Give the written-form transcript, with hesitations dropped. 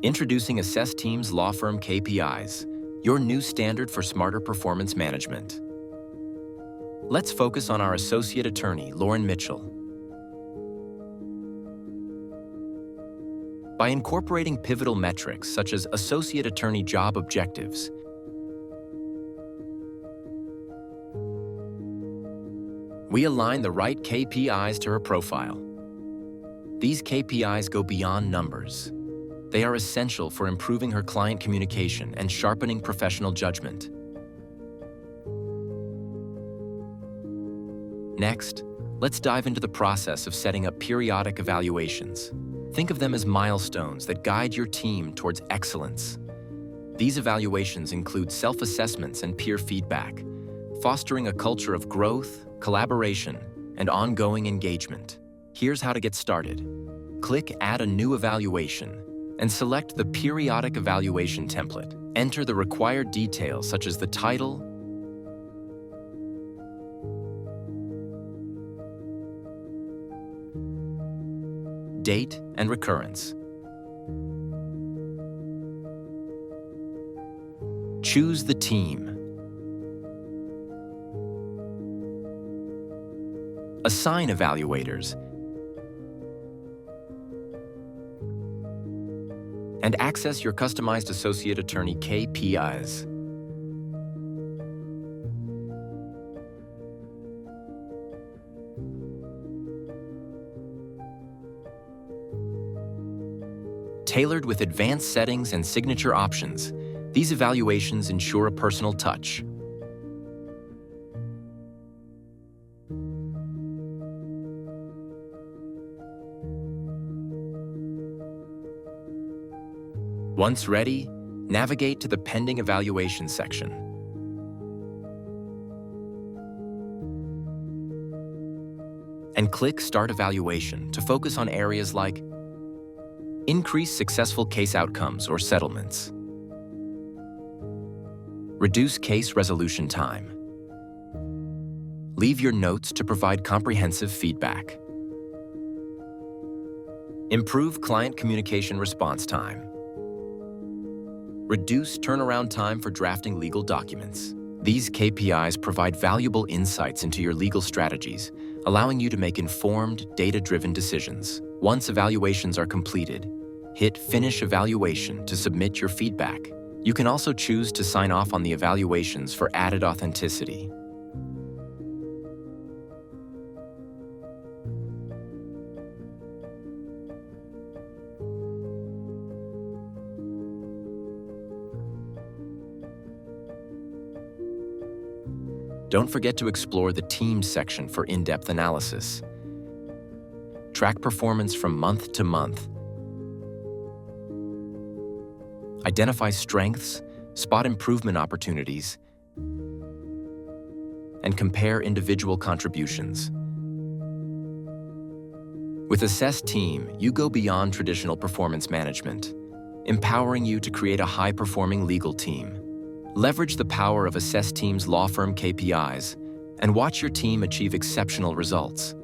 Introducing AssessTEAM's Law Firm KPIs, your new standard for smarter performance management. Let's focus on our associate attorney, Lauren Mitchell. By incorporating pivotal metrics such as associate attorney job objectives, we align the right KPIs to her profile. These KPIs go beyond numbers. They are essential for improving her client communication and sharpening professional judgment. Next, let's dive into the process of setting up periodic evaluations. Think of them as milestones that guide your team towards excellence. These evaluations include self-assessments and peer feedback, fostering a culture of growth, collaboration, and ongoing engagement. Here's how to get started. Click Add a new evaluation and select the periodic evaluation template. Enter the required details such as the title, date, and recurrence. Choose the team. Assign evaluators. And access your customized associate attorney KPIs. Tailored with advanced settings and signature options, these evaluations ensure a personal touch. Once ready, navigate to the Pending Evaluation section. And click Start Evaluation to focus on areas like increase successful case outcomes or settlements, reduce case resolution time, leave your notes to provide comprehensive feedback, improve client communication response time, reduce turnaround time for drafting legal documents. These KPIs provide valuable insights into your legal strategies, allowing you to make informed, data-driven decisions. Once evaluations are completed, hit Finish Evaluation to submit your feedback. You can also choose to sign off on the evaluations for added authenticity. Don't forget to explore the Teams section for in-depth analysis. Track performance from month to month. Identify strengths, spot improvement opportunities, and compare individual contributions. With AssessTEAM, you go beyond traditional performance management, empowering you to create a high-performing legal team. Leverage the power of AssessTEAM's Law Firm KPIs and watch your team achieve exceptional results.